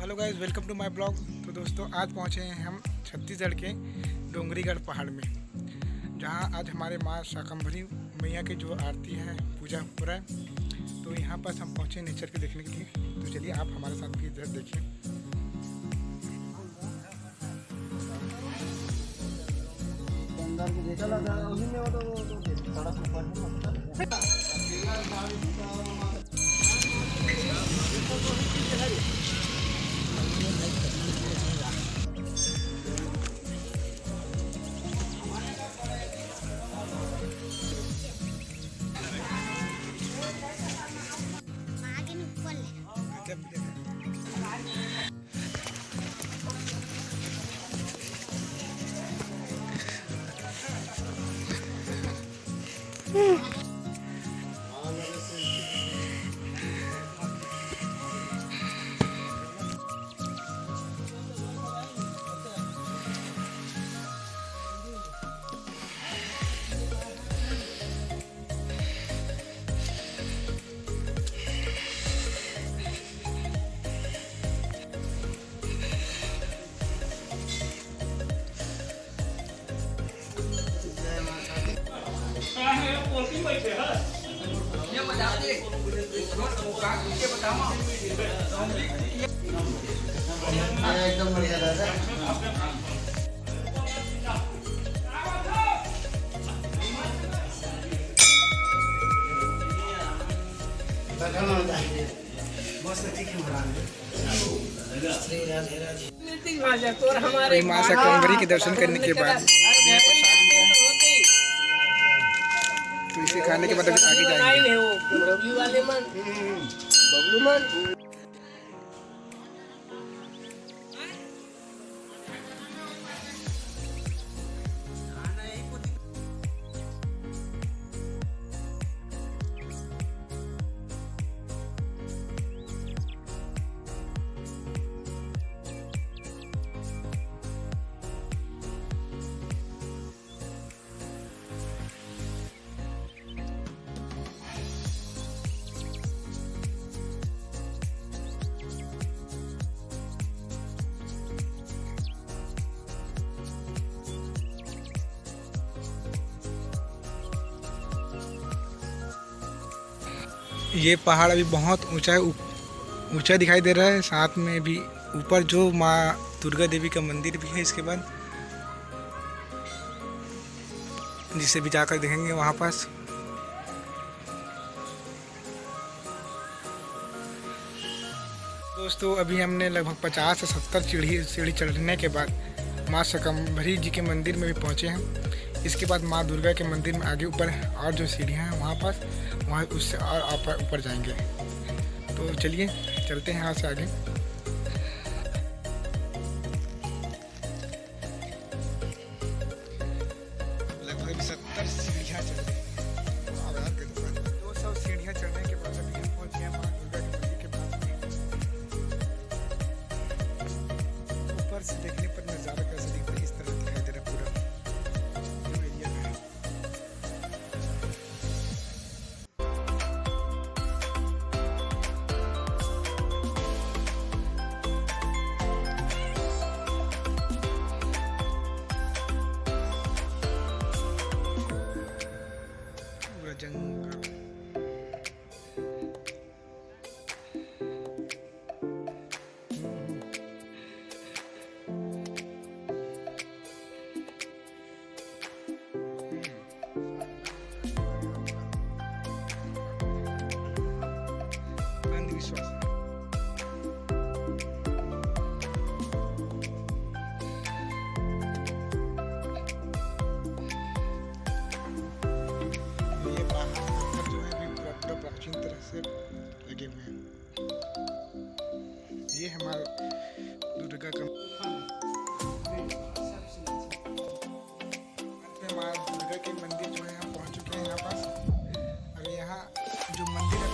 Hello guys, welcome to my vlog. तो दोस्तों, आज पहुंचे हैं हम छत्तीसगढ़ के डोंगरीगढ़ पहाड़ में, जहां आज हमारे माँ शाकंभरी मैया की जो आरती है, पूजा हो रहा है। तो यहाँ पर हम पहुंचे नेचर के देखने के लिए। तो चलिए आप हमारे साथ भी इधर देखिए। एकदम बढ़िया दादा। माँ शाकंभरी के दर्शन करने के बाद तो इसे खाने के बाद आगे जाएंगे। ये पहाड़ अभी बहुत ऊंचा दिखाई दे रहा है। साथ में भी ऊपर जो माँ दुर्गा देवी का मंदिर भी है, इसके बाद जिसे भी जाकर देखेंगे वहाँ पास। दोस्तों, अभी हमने लगभग 50 से 70 सीढ़ी चढ़ने के बाद माँ शाकंभरी जी के मंदिर में भी पहुँचे हैं। इसके बाद माँ दुर्गा के मंदिर में आगे ऊपर और जो सीढ़ियाँ हैं वहाँ उससे और ऊपर जाएंगे। तो चलिए चलते हैं यहाँ से आगे। लगभग 70 सीढ़ियाँ चढ़ गई। 200 सीढ़ियाँ चढ़ने के बाद अभी हम पहुँचे हैं माँ दुर्गा के मंदिर के पास में। ऊपर से देखने पर नज़ारा कैसे दिखता है, इस तरह दिखाई दे रहा है पूरा एरिया में। पूरा जंगल। अंधविश्वास ये पहाड़ जो है पूरा प्राचीन तरह से लगे हुए हैं। ये हमारा दुर्गा का माँ दुर्गा के मंदिर जो है हम पहुँच चुके हैं यहाँ पास। और यहाँ जो मंदिर है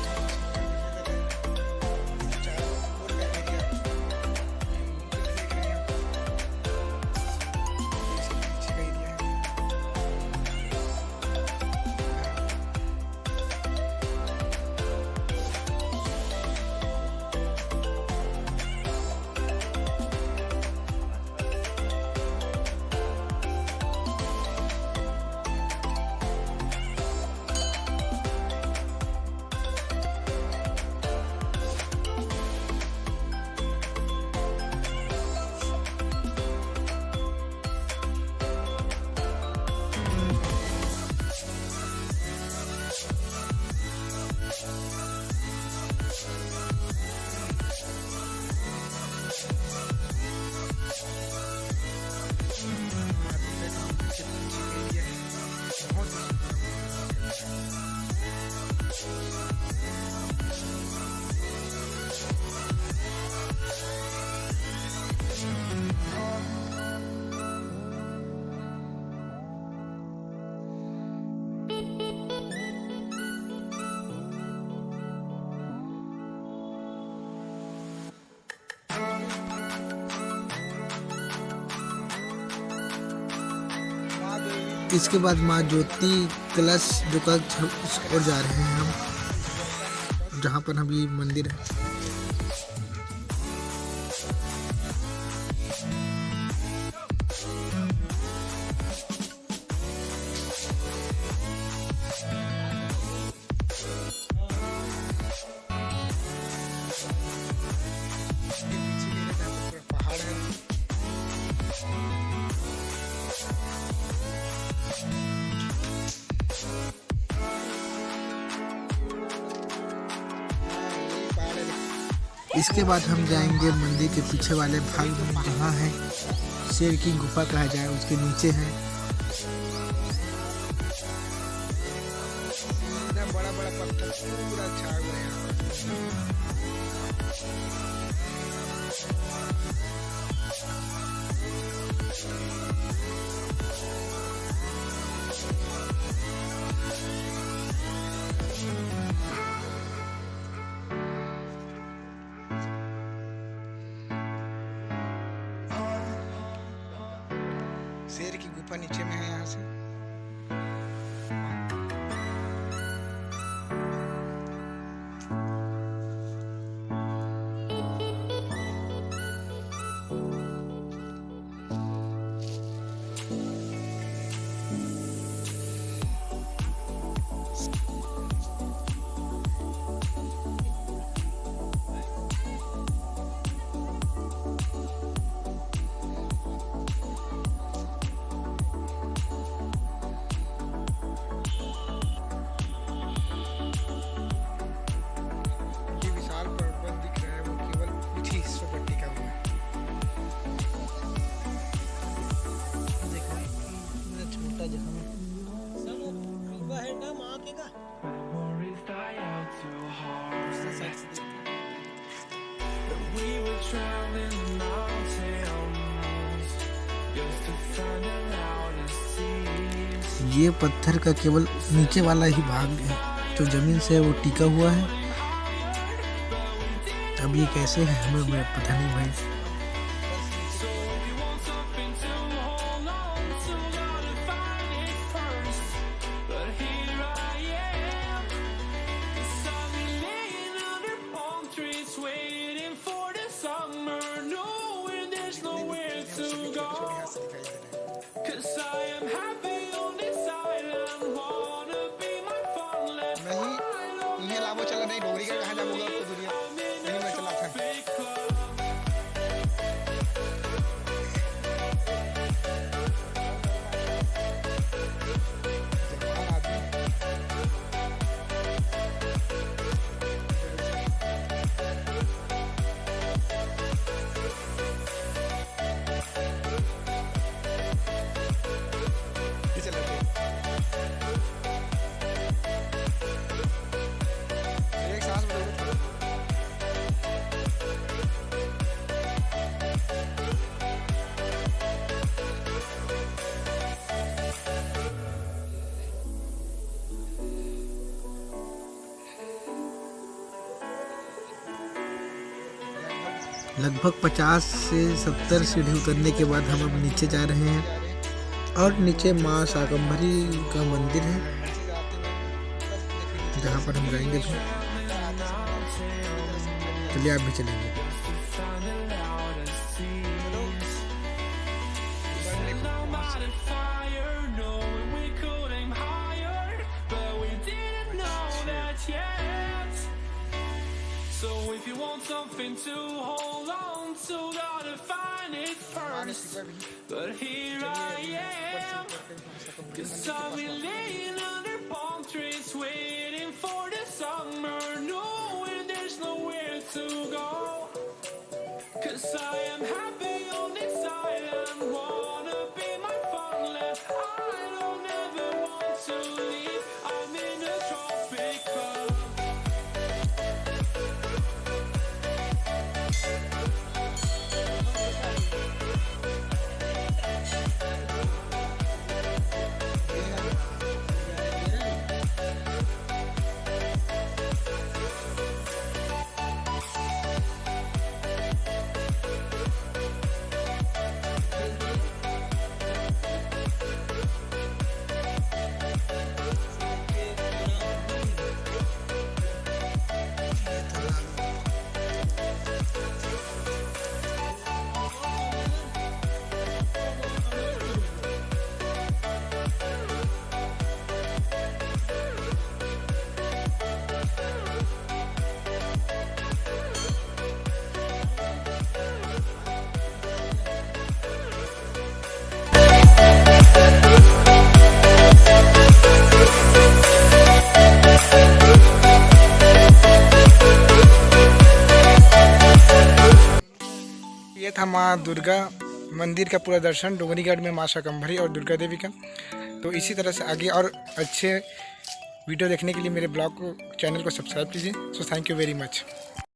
इसके बाद माँ ज्योति कलश जो कक्ष उस ओर जा रहे हैं हम, जहाँ पर अभी मंदिर है। इसके बाद हम जाएंगे मंदिर के पीछे वाले भाग में, जहाँ है शेर की गुफा कहा जाए, उसके नीचे है। बड़ा बड़ा पत्थर पूरा छा हुआ है। शेर की गुफा नीचे में है यहाँ से। ये पत्थर का केवल नीचे वाला ही भाग है, जो जमीन से वो टिका हुआ है। अब ये कैसे है हमें पता नहीं भाई। नहीं डोरी का कहाँ जाऊंगा आपको दुनिया नहीं मैं चला था। लगभग 50 से 70 सीढ़ी उतरने के बाद हम अब नीचे जा रहे हैं और नीचे माँ शाकंभरी का मंदिर है, जहाँ पर हम जाएंगे। तो चलिए आप भी चलेंगे। So if you want something to hold on to, gotta find it first. But here I am, 'cause I've been laying under palm trees, waiting for the summer, knowing there's nowhere to go. 'Cause I am happy on this island, wanna be my funland. I don't ever want to leave, I'm in a tropic club. ये था माँ दुर्गा मंदिर का पूरा दर्शन, डोंगरीगढ़ में माँ शाकंभरी और दुर्गा देवी का। तो इसी तरह से आगे और अच्छे वीडियो देखने के लिए मेरे ब्लॉग को चैनल को सब्सक्राइब कीजिए। So thank you very much.